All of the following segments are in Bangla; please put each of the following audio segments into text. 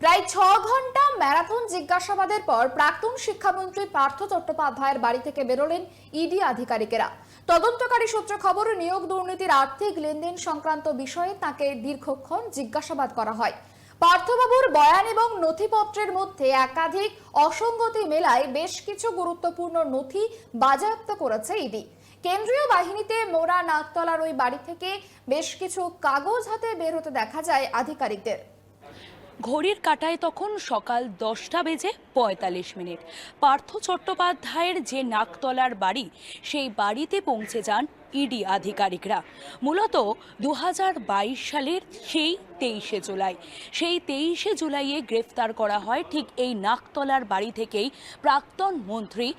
প্রায় 6 ঘন্টা ম্যারাথন জিজ্ঞাসাবাদের পর প্রাক্তন শিক্ষামন্ত্রী পার্থ চট্টোপাধ্যায়ের বাড়ি থেকে বেরোলেন ইডি আধিকারিকেরা। তদন্তকারী সূত্রে খবর, নিয়োগ দুর্নীতির আর্থিক লেনদেন সংক্রান্ত বিষয়ে তাকে দীর্ঘক্ষণ জিজ্ঞাসাবাদ করা হয়। পার্থবাবুর বয়ান এবং নথিপত্রের মধ্যে একাধিক অসঙ্গতি মেলায় বেশ কিছু গুরুত্বপূর্ণ নথি বাজেয়াপ্ত করেছে ইডি। কেন্দ্রীয় বাহিনীতে মোড়া নাকতলার ওই বাড়ি থেকে বেশ কিছু কাগজ হাতে বের হতে দেখা যায় আধিকারিকদের। ঘড়ির কাঁটায় তখন সকাল 10:45। পার্থ চট্টোপাধ্যায়ের যে নাকতলার বাড়ি, সেই বাড়িতে পৌঁছে যান ইডি আধিকারিকরা। মূলত 2022 সালের সেই 23শে জুলাই, সেই 23শে জুলাইয়ে গ্রেফতার করা হয় ঠিক এই নাকতলার বাড়ি থেকেই প্রাক্তন মন্ত্রী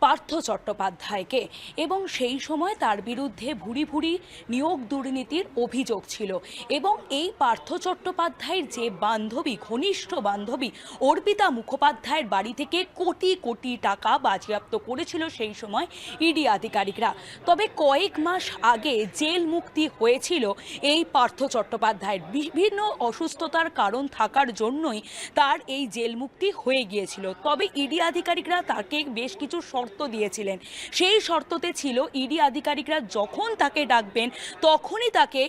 পার্থ চট্টোপাধ্যায়কে, এবং সেই সময় তার বিরুদ্ধে ভুরি ভুরি নিয়োগ দুর্নীতির অভিযোগ ছিল। এবং এই পার্থ চট্টোপাধ্যায়ের যে বান্ধবী, ঘনিষ্ঠ বান্ধবী অর্পিতা মুখোপাধ্যায়ের বাড়ি থেকে কোটি কোটি টাকা বাজেয়াপ্ত করেছিল সেই সময় ইডি আধিকারিকরা। তবে কয়েক মাস আগে জেল মুক্তি হয়েছিল এই পার্থ চট্টোপাধ্যায়ের। বিভিন্ন অসুস্থতার কারণ থাকার জন্যই তার এই জেল মুক্তি হয়ে গিয়েছিল। তবে ইডি আধিকারিকরা তাকে বেশ কিছু শর্ত দিয়েছিলেন। সেই শর্ততে ছিল ইডি আধিকারিকরা যখন তাকে ডাকবেন তখনই তাকে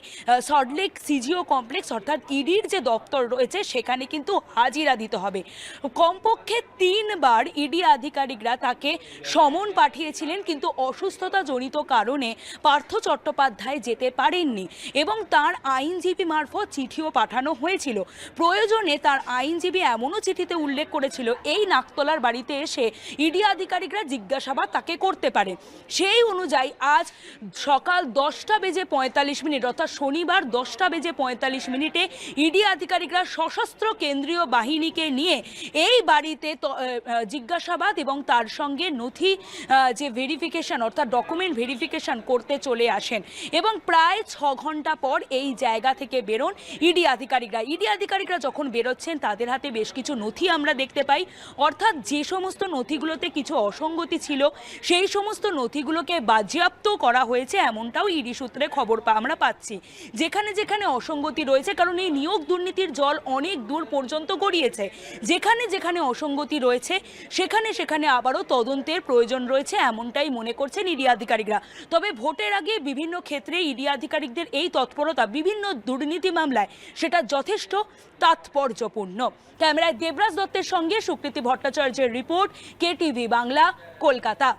সল্টলেক সিজিও কমপ্লেক্স অর্থাৎ ইডির যে দপ্তর রয়েছে সেখানে কিন্তু হাজিরা দিতে হবে। কমপক্ষে 3 বার ইডি আধিকারিকরা তাকে সমন পাঠিয়েছিলেন, কিন্তু অসুস্থতাজনিত কারণে পার্থ চট্টোপাধ্যায় যেতে পারেননি এবং তার আইনজীবী মারফত চিঠিও পাঠানো হয়েছিল। প্রয়োজনে তার আইনজীবী এমনও চিঠিতে উল্লেখ করেছিল এই নাকতলার বাড়িতে এসে ইডি আধিকারিকরা জিজ্ঞাসাবাদ তাকে করতে পারে। সেই অনুযায়ী আজ সকাল 10:45 অর্থাৎ শনিবার 10:45 ইডি আধিকারিকরা সশস্ত্র কেন্দ্রীয় বাহিনীকে নিয়ে এই বাড়িতে জিজ্ঞাসাবাদ এবং তার সঙ্গে নথি যে ভেরিফিকেশন অর্থাৎ ডকুমেন্ট ভেরিফিকেশন করতে চলে আসেন এবং প্রায় 6 ঘন্টা পর এই জায়গা থেকে বেরোন ইডি আধিকারিকরা। ইডি আধিকারিকরা যখন বেরোচ্ছেন তাদের হাতে বেশ কিছু নথি আমরা দেখতে পাই, অর্থাৎ যে সমস্ত নথিগুলোতে কিছু অসঙ্গতি ছিল সেই সমস্ত নথিগুলোকে বাজেয়াপ্ত করা হয়েছে, এমনটাও ইডি সূত্রে খবর আমরা পাচ্ছি। যেখানে যেখানে অসঙ্গতি রয়েছে, কারণ এই নিয়োগ দুর্নীতির জল অনেক দূর পর্যন্ত গড়িয়েছে, যেখানে যেখানে অসঙ্গতি রয়েছে সেখানে সেখানে আবারও তদন্তের প্রয়োজন রয়েছে, এমনটাই মনে করছেন ইডি আধিকারিকরা। তবে ভোটের আগে বিভিন্ন ক্ষেত্রে ইডি আধিকারিকদের এই তৎপরতা বিভিন্ন দুর্নীতি মামলায় সেটা যথেষ্ট তাৎপর্যপূর্ণ। ক্যামেরায় দেবরাজ দত্তের সঙ্গে সুকৃতি ভট্টাচার্যের রিপোর্ট, কেটিভি বাংলা, কলকাতা।